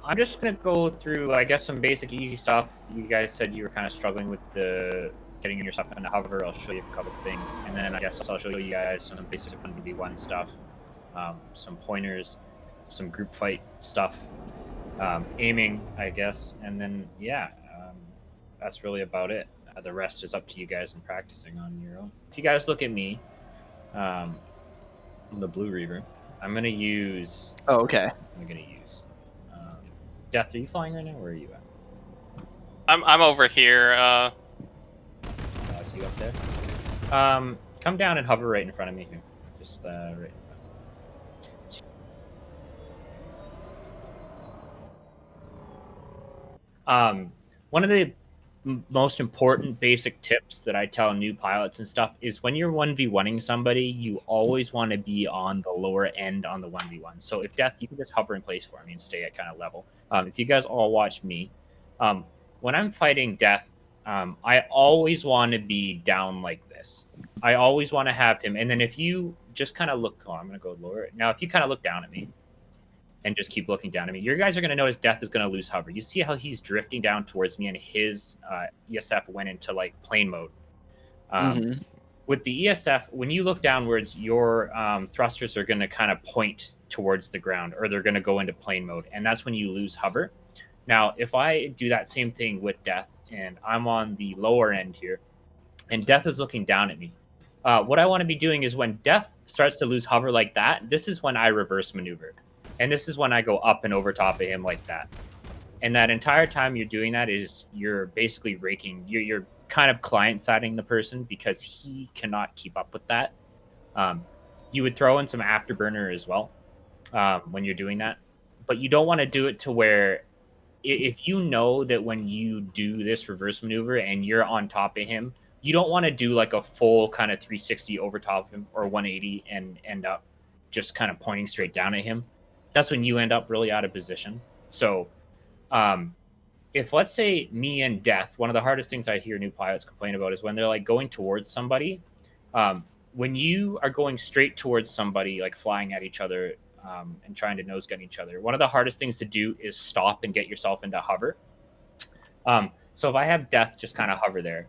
I'm just gonna go through, I guess, some basic easy stuff. You guys said you were kind of struggling with the getting your stuff in a hover. I'll show you a couple things, and then I guess I'll show you guys some basic 1v1 stuff, some pointers, some group fight stuff, aiming, I guess, and then yeah, that's really about it. The rest is up to you guys and practicing on your own. If you guys look at me, I'm the Blue Reaver. I'm gonna use. Oh, okay. I'm gonna use. Death, are you flying right now? Where are you at? I'm over here. It's you up there. Come down and hover right in front of me here. Just right in front. One of the most important basic tips that I tell new pilots and stuff is when you're 1v1ing somebody, you always want to be on the lower end on the 1v1. So if Death, you can just hover in place for me and stay at kind of level. If you guys all watch me, when I'm fighting Death, I always want to be down like this. I always want to have him. And then if you just kind of look, I'm going to go lower. Now, if you kind of look down at me and just keep looking down at me, your guys are going to notice Death is going to lose hover. You see how he's drifting down towards me and his ESF went into like plane mode. With the ESF, when you look downwards, your thrusters are going to kind of point towards the ground, or they're going to go into plane mode. And that's when you lose hover. Now, if I do that same thing with Death, and I'm on the lower end here, and Death is looking down at me, what I want to be doing is when Death starts to lose hover like that, this is when I reverse maneuver. And this is when I go up and over top of him like that. And that entire time you're doing that is you're basically raking, you're kind of client-siding the person because he cannot keep up with that. You would throw in some afterburner as well when you're doing that. But you don't want to do it to where if you know that when you do this reverse maneuver and you're on top of him, you don't want to do like a full kind of 360 over top of him or 180 and end up just kind of pointing straight down at him. That's when you end up really out of position. So if let's say me and Death, one of the hardest things I hear new pilots complain about is when they're like going towards somebody. When you are going straight towards somebody, like flying at each other and trying to nose gun each other, one of the hardest things to do is stop and get yourself into hover. So if I have Death just kind of hover there,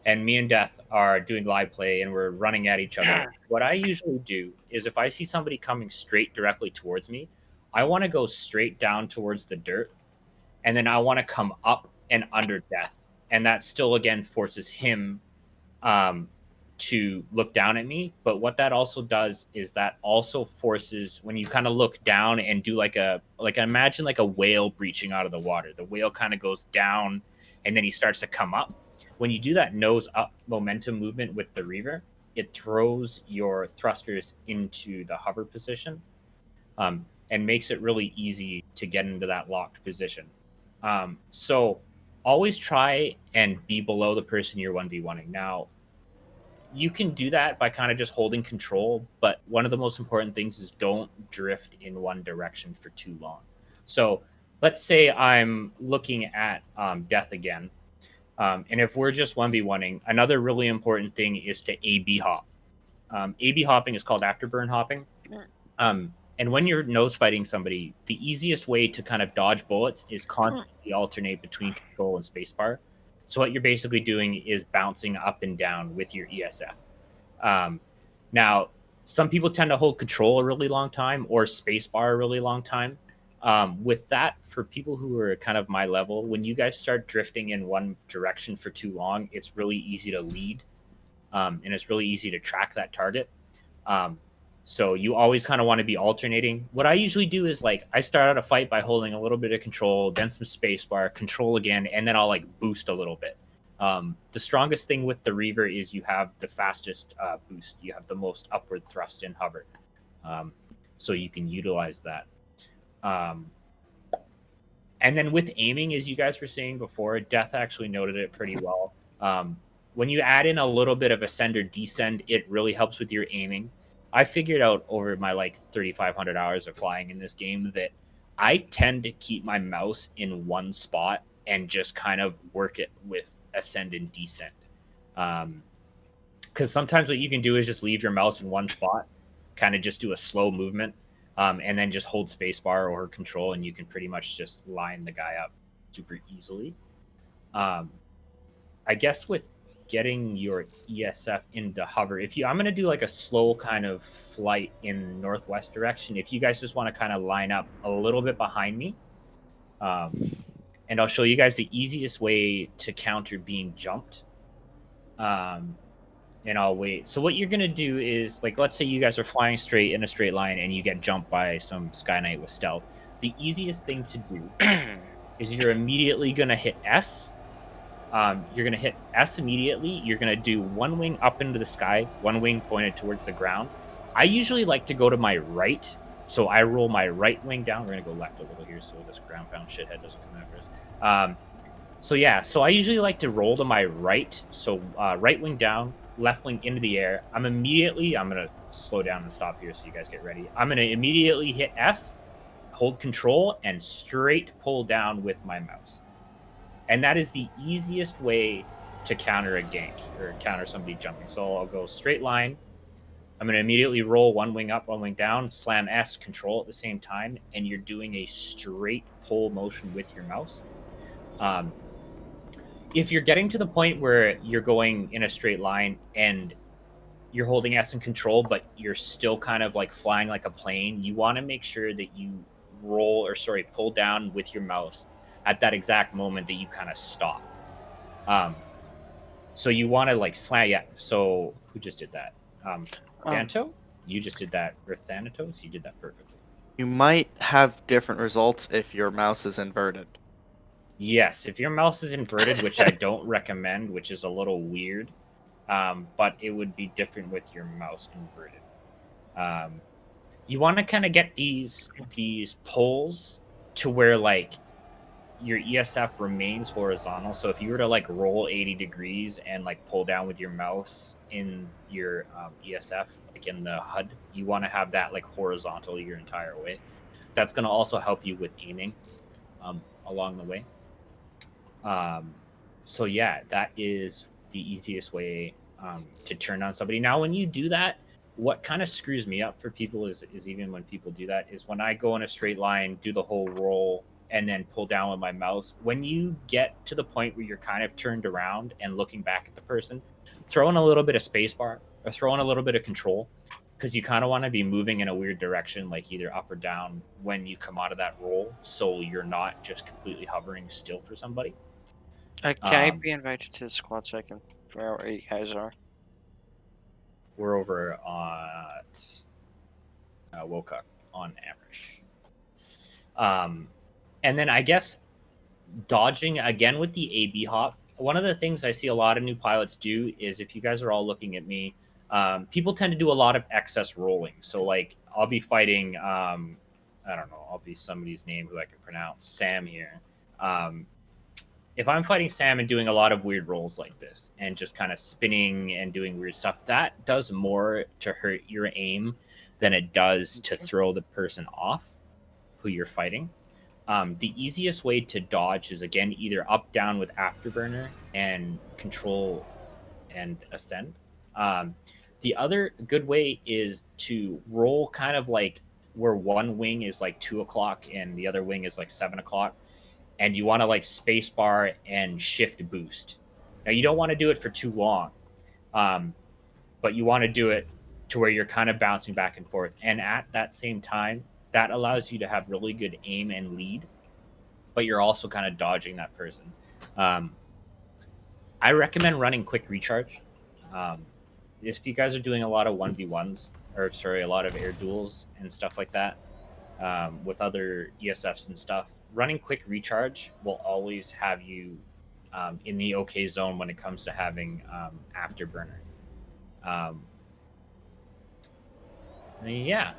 and me and Death are doing live play and we're running at each other, what I usually do is if I see somebody coming straight directly towards me, I want to go straight down towards the dirt, and then I want to come up and under Death. And that still, again, forces him to look down at me. But what that also does is that also forces when you kind of look down and do imagine like a whale breaching out of the water. The whale kind of goes down and then he starts to come up. When you do that nose up momentum movement with the Reaver, it throws your thrusters into the hover position and makes it really easy to get into that locked position. So always try and be below the person you're 1v1ing. Now, you can do that by kind of just holding control, but one of the most important things is don't drift in one direction for too long. So let's say I'm looking at Death again. And if we're just 1v1ing, another really important thing is to A-B hop. A-B hopping is called afterburn hopping. And when you're nose fighting somebody, the easiest way to kind of dodge bullets is constantly alternate between control and spacebar. So what you're basically doing is bouncing up and down with your ESF. Now, some people tend to hold control a really long time or spacebar a really long time. With that, for people who are kind of my level, when you guys start drifting in one direction for too long, it's really easy to lead, and it's really easy to track that target. So you always kind of want to be alternating. What I usually do is like I start out a fight by holding a little bit of control, then some spacebar, control again, and then I'll like boost a little bit. The strongest thing with the Reaver is you have the fastest boost. You have the most upward thrust in hover. So you can utilize that. And then with aiming, as you guys were saying before, Death actually noted it pretty well. When you add in a little bit of ascend or descend, it really helps with your aiming. I figured out over my like 3,500 hours of flying in this game that I tend to keep my mouse in one spot and just kind of work it with ascend and descend. Because sometimes what you can do is just leave your mouse in one spot, kind of just do a slow movement. and then just hold spacebar or control, and you can pretty much just line the guy up super easily. I guess with getting your ESF into hover, I'm going to do like a slow kind of flight in northwest direction. If you guys just want to kind of line up a little bit behind me, and I'll show you guys the easiest way to counter being jumped. And I'll wait. So what you're gonna do is, like, let's say you guys are flying straight in a straight line and you get jumped by some Sky Knight with stealth. The easiest thing to do is you're immediately gonna hit S. You're gonna hit S immediately. You're gonna do one wing up into the sky, one wing pointed towards the ground. I usually like to go to my right, so I roll my right wing down. We're gonna go left a little here, so this ground pound shithead doesn't come after us. So I usually like to roll to my right. So right wing down, left wing into the air. I'm gonna slow down and stop here so you guys get ready. I'm gonna immediately hit S, hold control, and straight pull down with my mouse. And that is the easiest way to counter a gank or counter somebody jumping. So I'll go straight line. I'm gonna immediately roll one wing up, one wing down, slam S, control at the same time, and you're doing a straight pull motion with your mouse. If you're getting to the point where you're going in a straight line and you're holding S in control, but you're still kind of like flying like a plane, you want to make sure that you pull down with your mouse at that exact moment that you kind of stop. So you want to like slam. Yeah. So who just did that? Danto? You just did that. Or Thanatos? You did that perfectly. You might have different results if your mouse is inverted. Yes, if your mouse is inverted, which I don't recommend, which is a little weird, but it would be different with your mouse inverted. You want to kind of get these pulls to where like your ESF remains horizontal. So if you were to like roll 80 degrees and like pull down with your mouse in your ESF, like in the HUD, you want to have that like horizontal your entire way. That's going to also help you with aiming along the way. So yeah, that is the easiest way to turn on somebody. Now, when you do that, what kind of screws me up for people is even when people do that is when I go in a straight line, do the whole roll, and then pull down with my mouse. When you get to the point where you're kind of turned around and looking back at the person, throw in a little bit of spacebar or throw in a little bit of control, because you kind of want to be moving in a weird direction, like either up or down when you come out of that roll, so you're not just completely hovering still for somebody. Can I be invited to the squad so I can figure out where you guys are? We're over at Wokuk on Amrish. And then I guess dodging again with the AB hop. One of the things I see a lot of new pilots do is, if you guys are all looking at me, people tend to do a lot of excess rolling. So like I'll be fighting, I don't know, I'll be somebody's name who I can pronounce, Sam here. If I'm fighting Sam and doing a lot of weird rolls like this and just kind of spinning and doing weird stuff, that does more to hurt your aim than it does to throw the person off who you're fighting. The easiest way to dodge is, again, either up down with afterburner and control and ascend. The other good way is to roll kind of like where one wing is like 2 o'clock and the other wing is like 7 o'clock. And you want to like space bar and shift boost. Now, you don't want to do it for too long, but you want to do it to where you're kind of bouncing back and forth. And at that same time, that allows you to have really good aim and lead, but you're also kind of dodging that person. I recommend running quick recharge. If you guys are doing a lot of 1v1s, a lot of air duels and stuff like that, with other ESFs and stuff, running quick recharge will always have you in the okay zone when it comes to having afterburner. Yeah.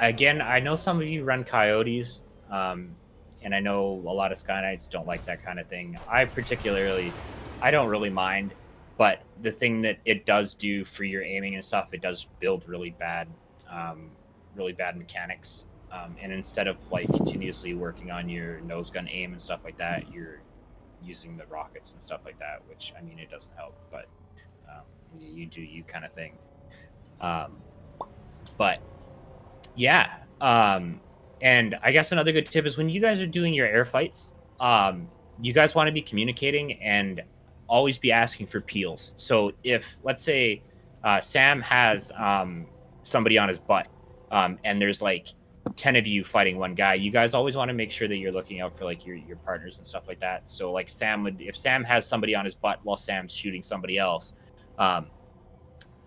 Again, I know some of you run coyotes, and I know a lot of Sky Knights don't like that kind of thing. I don't really mind, but the thing that it does do for your aiming and stuff, it does build really bad mechanics. And instead of like continuously working on your nose gun aim and stuff like that, you're using the rockets and stuff like that, which, I mean, it doesn't help, but you do you kind of thing. But Yeah. And I guess another good tip is when you guys are doing your air fights, you guys want to be communicating and always be asking for peels. So if, let's say, Sam has somebody on his butt, and there's like 10 of you fighting one guy, you guys always want to make sure that you're looking out for like your partners and stuff like that. So like if Sam has somebody on his butt while Sam's shooting somebody else, um,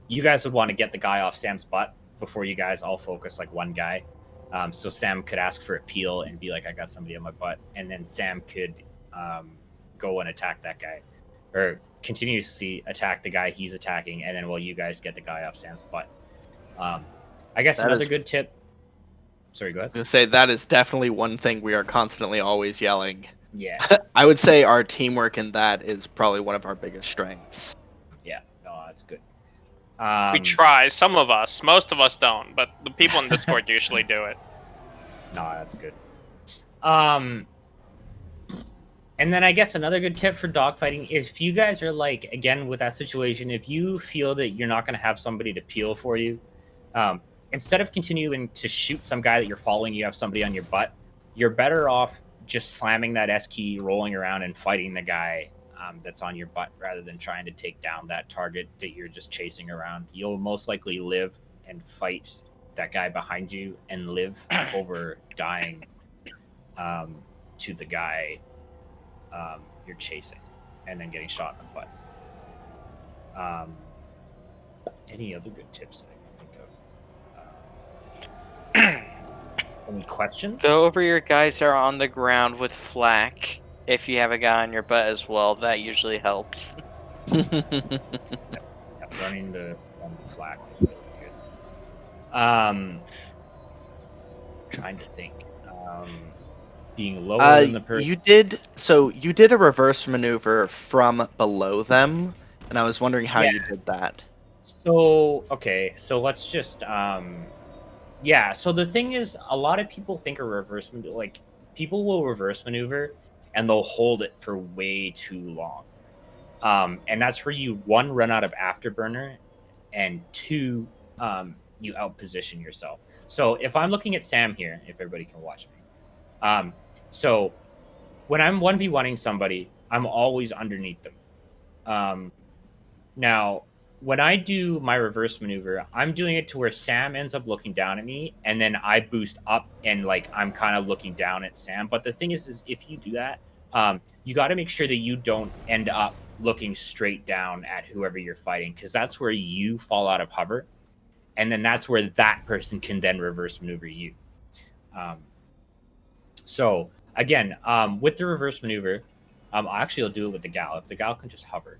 you guys would want to get the guy off Sam's butt before you guys all focus like one guy. So Sam could ask for a peel and be like, I got somebody on my butt. And then Sam could go and attack that guy or continuously attack the guy he's attacking. And then while you guys get the guy off Sam's butt. I guess That another is- good tip. Sorry, go ahead. To say that is definitely one thing we are constantly always yelling. Yeah. I would say our teamwork in that is probably one of our biggest strengths. Yeah. No, that's good. We try. Some of us. Most of us don't. But the people in Discord usually do it. No, that's good. And then I guess another good tip for dogfighting is if you guys are like, again, with that situation, if you feel that you're not going to have somebody to peel for you, instead of continuing to shoot some guy that you're following, you have somebody on your butt, you're better off just slamming that S key, rolling around and fighting the guy that's on your butt rather than trying to take down that target that you're just chasing around. You'll most likely live and fight that guy behind you and live over dying to the guy you're chasing and then getting shot in the butt. Any other good tips that I can think of? Any questions? Go over your guys that are on the ground with flak. If you have a guy on your butt as well, that usually helps. Yeah, running the flak is really good. Trying to think. Being lower than the person. You did a reverse maneuver from below them, and I was wondering how Yeah. you did that. So okay, so let's just yeah. So the thing is, a lot of people think a reverse maneuver, like people will reverse maneuver and they'll hold it for way too long. And that's where you one run out of afterburner, and two, you outposition yourself. So if I'm looking at Sam here, if everybody can watch me, so when I'm 1v1ing somebody, I'm always underneath them. Now, when I do my reverse maneuver, I'm doing it to where Sam ends up looking down at me, and then I boost up and like I'm kind of looking down at Sam. But the thing is if you do that, you got to make sure that you don't end up looking straight down at whoever you're fighting, because that's where you fall out of hover, and then that's where that person can then reverse maneuver you. So again, with the reverse maneuver, actually I'll do it with the gal. If the gal can just hover.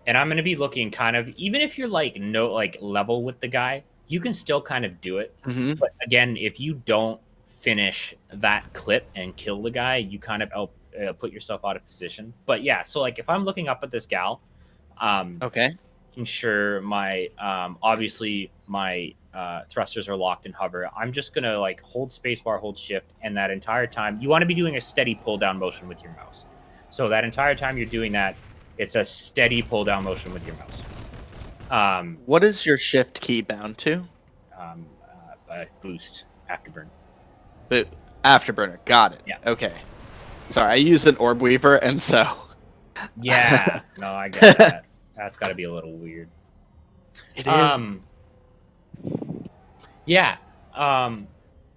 And I'm going to be looking kind of, even if you're like level with the guy, you can still kind of do it. Mm-hmm. But again, if you don't finish that clip and kill the guy, you kind of put yourself out of position. But yeah, so like if I'm looking up at this gal, Okay. making sure my obviously my thrusters are locked in hover, I'm just going to like hold spacebar, hold shift, and that entire time you want to be doing a steady pull down motion with your mouse. So that entire time you're doing that, it's a steady pull down motion with your mouse. What is your shift key bound to? Boost afterburn. But afterburner. Got it. Yeah. Okay. Sorry, I use an orb weaver, and so. Yeah. No, I get that. That's got to be a little weird. It is. Yeah.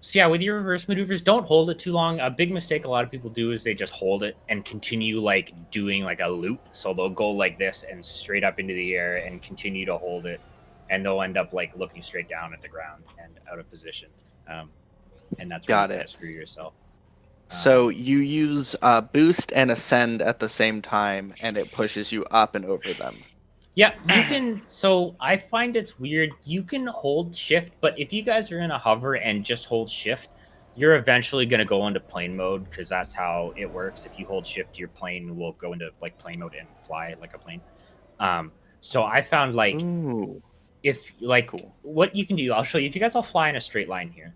So yeah, with your reverse maneuvers, don't hold it too long. A big mistake a lot of people do is they just hold it and continue like doing like a loop. So they'll go like this and straight up into the air and continue to hold it, and they'll end up like looking straight down at the ground and out of position. And that's where you screw yourself. So you use boost and ascend at the same time, and it pushes you up and over them. Yeah, you can. So I find it's weird. You can hold shift, but if you guys are in a hover and just hold shift, you're eventually going to go into plane mode, because that's how it works. If you hold shift, your plane will go into like plane mode and fly like a plane. So I found like if like what you can do, I'll show you. If you guys all fly in a straight line here,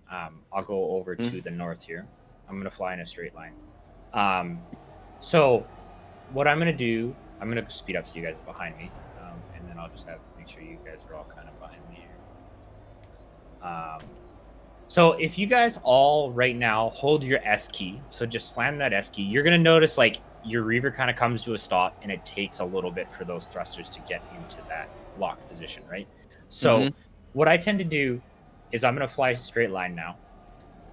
I'll go over to the north here. I'm going to fly in a straight line. So what I'm going to do, I'm going to speed up so you guys are behind me, and then I'll just make sure you guys are all kind of behind me So if you guys all right now hold your S key, so just slam that S key, you're gonna notice like your Reaver kind of comes to a stop, and it takes a little bit for those thrusters to get into that lock position, right? So what I tend to do is I'm gonna fly a straight line now.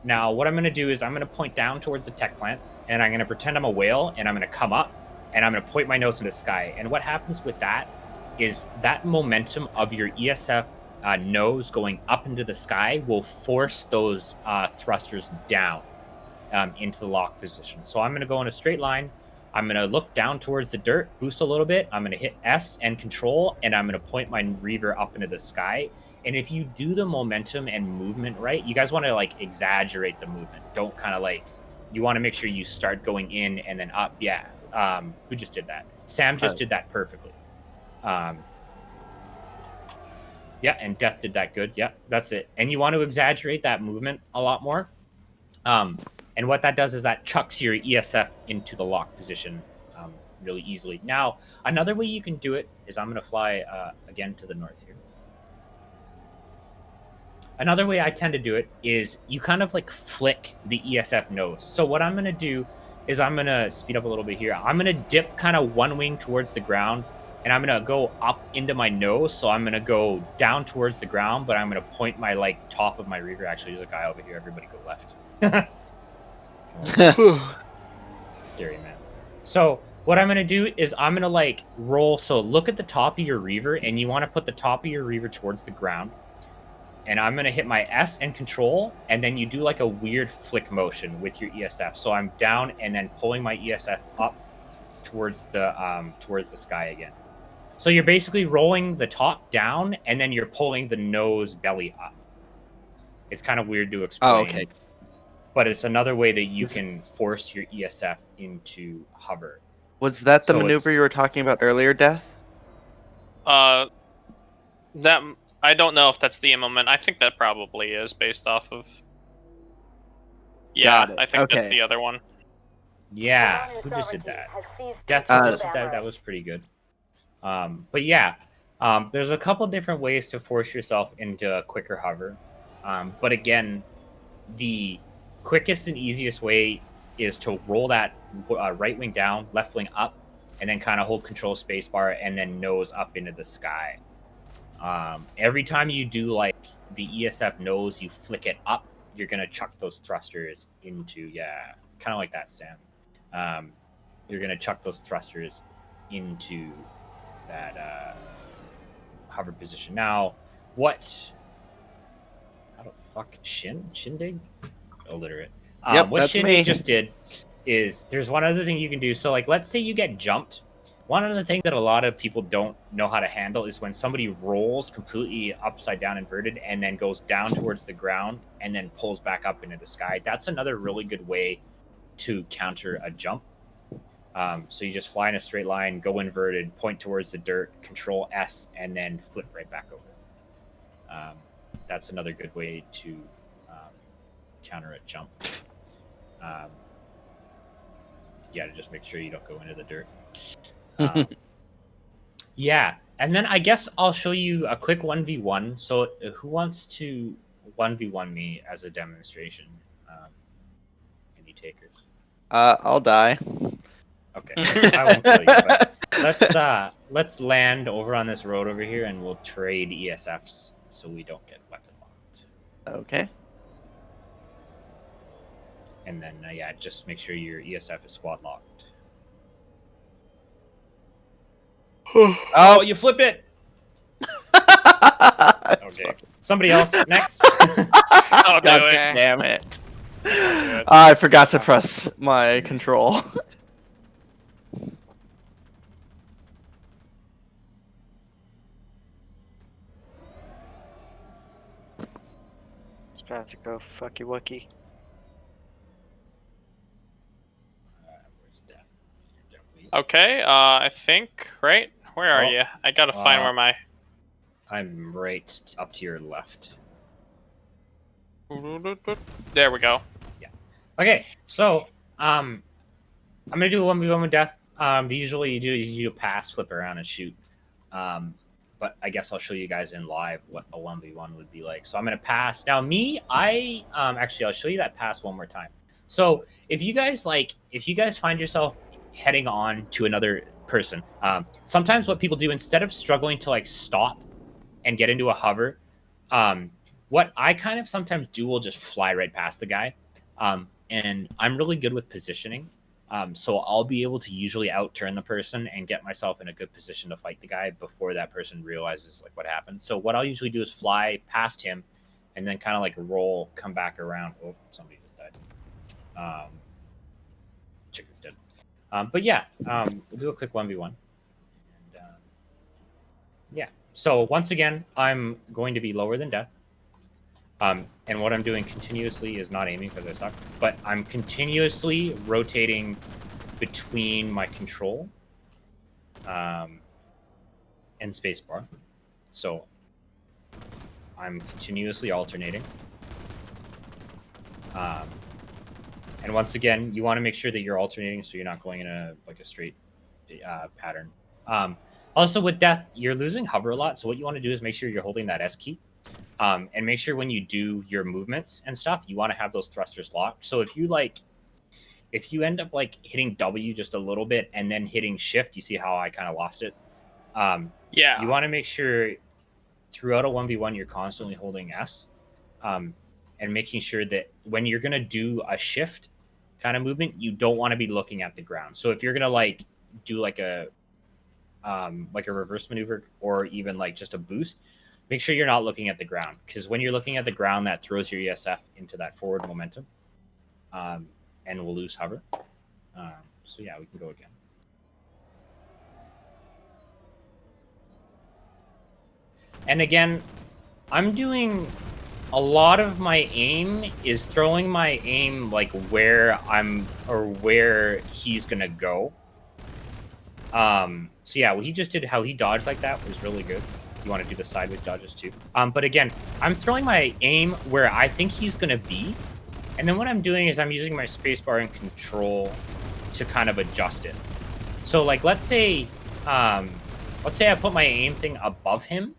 Now what I'm gonna do is I'm gonna point down towards the tech plant, and I'm gonna pretend I'm a whale, and I'm gonna come up, and I'm gonna point my nose in the sky. And what happens with that is that momentum of your ESF nose going up into the sky will force those thrusters down into the lock position. So I'm going to go in a straight line. I'm going to look down towards the dirt, boost a little bit. I'm going to hit S and control, and I'm going to point my Reaver up into the sky. And if you do the momentum and movement right, you guys want to like exaggerate the movement. Don't kind of like, you want to make sure you start going in and then up. Yeah. Who just did that? Sam just did that perfectly. Yeah, and Death did that good. Yeah, that's it. And you want to exaggerate that movement a lot more. And what that does is that chucks your ESF into the lock position really easily. Now, another way you can do it is I'm going to fly again to the north here. Another way I tend to do it is you kind of like flick the ESF nose. So what I'm going to do is I'm going to speed up a little bit here. I'm going to dip kind of one wing towards the ground, and I'm going to go up into my nose. So I'm going to go down towards the ground, but I'm going to point my like top of my Reaver. Actually, there's a guy over here. Everybody go left. Scary, man. So what I'm going to do is I'm going to like roll. So look at the top of your Reaver, and you want to put the top of your Reaver towards the ground. And I'm going to hit my S and control, and then you do like a weird flick motion with your ESF. So I'm down and then pulling my ESF up towards the sky again. So you're basically rolling the top down, and then you're pulling the nose belly up. It's kind of weird to explain. Oh, okay. But it's another way that you can force your ESF into hover. Was that the So maneuver it's- you were talking about earlier, Death? That I don't know if that's the moment. I think that probably is based off of. Yeah, Got it. I think that's Okay. the other one. Yeah, who just did that? Death just did that. That was pretty good. But yeah, there's a couple different ways to force yourself into a quicker hover. But again, the quickest and easiest way is to roll that right wing down, left wing up, and then kind of hold control spacebar and then nose up into the sky. Every time you do like the ESF nose, you flick it up, you're gonna chuck those thrusters into kind of like that, Sam. You're gonna chuck those thrusters into that hover position. Now, what? How the fuck Shindig? Illiterate. Yep, what that's Shindig me. just did is there's one other thing you can do. So, like, let's say you get jumped. One other thing that a lot of people don't know how to handle is when somebody rolls completely upside down inverted and then goes down towards the ground and then pulls back up into the sky. That's another really good way to counter a jump. So you just fly in a straight line, go inverted, point towards the dirt, control S, and then flip right back over. That's another good way to counter a jump. To just make sure you don't go into the dirt. Yeah, and then I guess I'll show you a quick 1v1. So who wants to 1v1 me as a demonstration? Any takers? I'll die. Okay, I won't kill you, but let's land over on this road over here, and we'll trade ESFs so we don't get weapon locked. Okay. And then just make sure your ESF is squad locked. Oh, you flipped it. Okay, somebody else next. I'll do God it. damn it. I forgot to press my control. It's about to go fucky wucky. Where's Death? You're definitely- Okay, I think, right? Where are Oh, you? I gotta find where my... I'm right up to your left. There we go. Okay, so I'm gonna do a 1v1 with Death. Usually you do a pass, flip around, and shoot. but I guess I'll show you guys in live what a 1v1 would be like. So I'm going to pass. Now me, actually, I'll show you that pass one more time. So if you guys find yourself heading on to another person, sometimes what people do, instead of struggling to like stop and get into a hover, what I kind of sometimes do will just fly right past the guy. And I'm really good with positioning. So I'll be able to usually outturn the person and get myself in a good position to fight the guy before that person realizes like what happened. So what I'll usually do is fly past him and then kind of like roll, come back around. Oh, somebody just died. Chicken's dead. But yeah, we'll do a quick 1v1. And, yeah. So once again, I'm going to be lower than death. And what I'm doing continuously is not aiming because I suck, but I'm continuously rotating between my control and spacebar. So I'm continuously alternating. And once again, you want to make sure that you're alternating so you're not going in a straight pattern. Also, with death, you're losing hover a lot. So what you want to do is make sure you're holding that S key. And make sure when you do your movements and stuff, you want to have those thrusters locked. So if you end up like hitting W just a little bit and then hitting shift, you see how I kind of lost it. Yeah. You want to make sure throughout a 1v1 you're constantly holding S, and making sure that when you're gonna do a shift kind of movement, you don't want to be looking at the ground. So if you're gonna like do like a reverse maneuver or even like just a boost, make sure you're not looking at the ground, because when you're looking at the ground, that throws your ESF into that forward momentum, and we'll lose hover. So yeah, we can go again. And again, I'm doing a lot of my aim is throwing my aim like where he's gonna go. So yeah, what he just did, how he dodged like that was really good. You want to do the sideways dodges too. But again, I'm throwing my aim where I think he's going to be. And then what I'm doing is I'm using my spacebar and control to kind of adjust it. So like, let's say I put my aim thing above him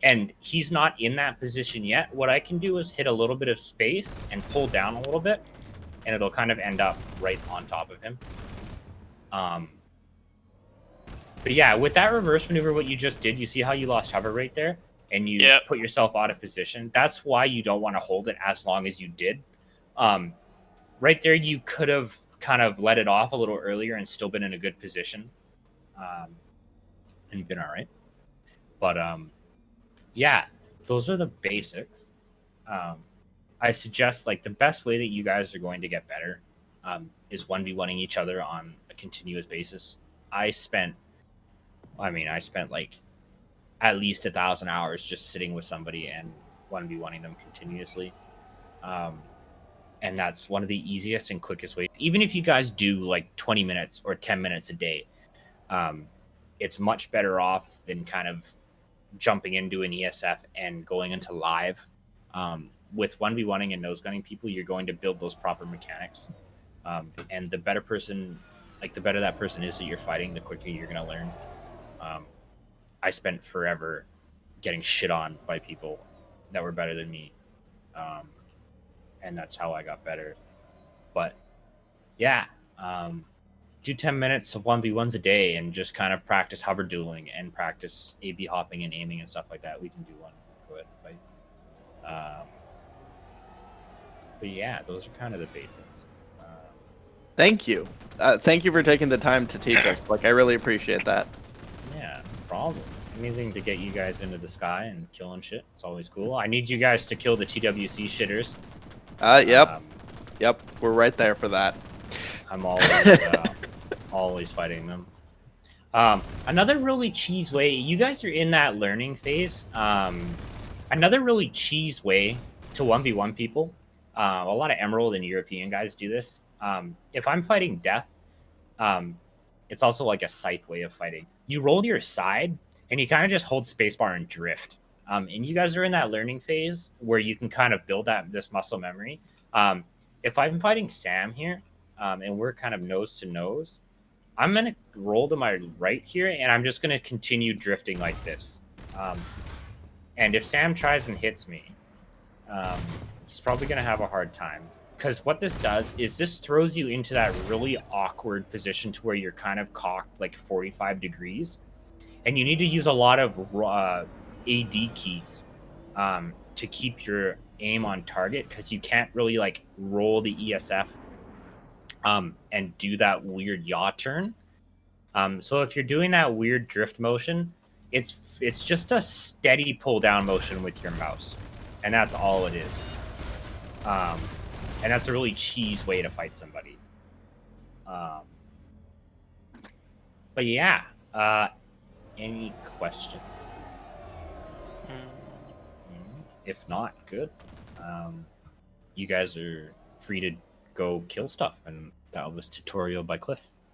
and he's not in that position yet. What I can do is hit a little bit of space and pull down a little bit, and it'll kind of end up right on top of him. But yeah, with that reverse maneuver, what you just did, you see how you lost hover right there? And you put yourself out of position. That's why you don't want to hold it as long as you did. Right there, you could have kind of let it off a little earlier and still been in a good position. And been all right. But yeah, those are the basics. I suggest like the best way that you guys are going to get better is 1v1ing each other on a continuous basis. I spent like at least 1,000 hours just sitting with somebody and 1v1ing them continuously. And that's one of the easiest and quickest ways. Even if you guys do like 20 minutes or 10 minutes a day, it's much better off than kind of jumping into an ESF and going into live. With 1v1ing and nose gunning people, you're going to build those proper mechanics. And the better that person is that you're fighting, the quicker you're going to learn. I spent forever getting shit on by people that were better than me. And that's how I got better. But yeah, do 10 minutes of 1v1s a day and just kind of practice hover dueling and practice AB hopping and aiming and stuff like that. We can do one. Go ahead and fight. But yeah, those are kind of the basics. Thank you. Thank you for taking the time to teach us. Like, I really appreciate that. Yeah, no problem. Anything to get you guys into the sky and killing shit. It's always cool. I need you guys to kill the TWC shitters. Yep. We're right there for that. I'm always fighting them. Another really cheese way, you guys are in that learning phase. Another really cheese way to 1v1 people. A lot of Emerald and European guys do this. If I'm fighting death, it's also like a scythe way of fighting. You roll to your side and you kind of just hold spacebar and drift. And you guys are in that learning phase where you can kind of build this muscle memory. If I'm fighting Sam here, and we're kind of nose to nose, I'm going to roll to my right here, and I'm just going to continue drifting like this. And if Sam tries and hits me, he's probably going to have a hard time. Because what this does is this throws you into that really awkward position to where you're kind of cocked like 45 degrees. And you need to use a lot of AD keys to keep your aim on target, because you can't really like roll the ESF and do that weird yaw turn. So if you're doing that weird drift motion, it's just a steady pull down motion with your mouse, and that's all it is. And that's a really cheese way to fight somebody. But yeah, any questions? If not, good. You guys are free to go kill stuff, and that was tutorial by Cliff.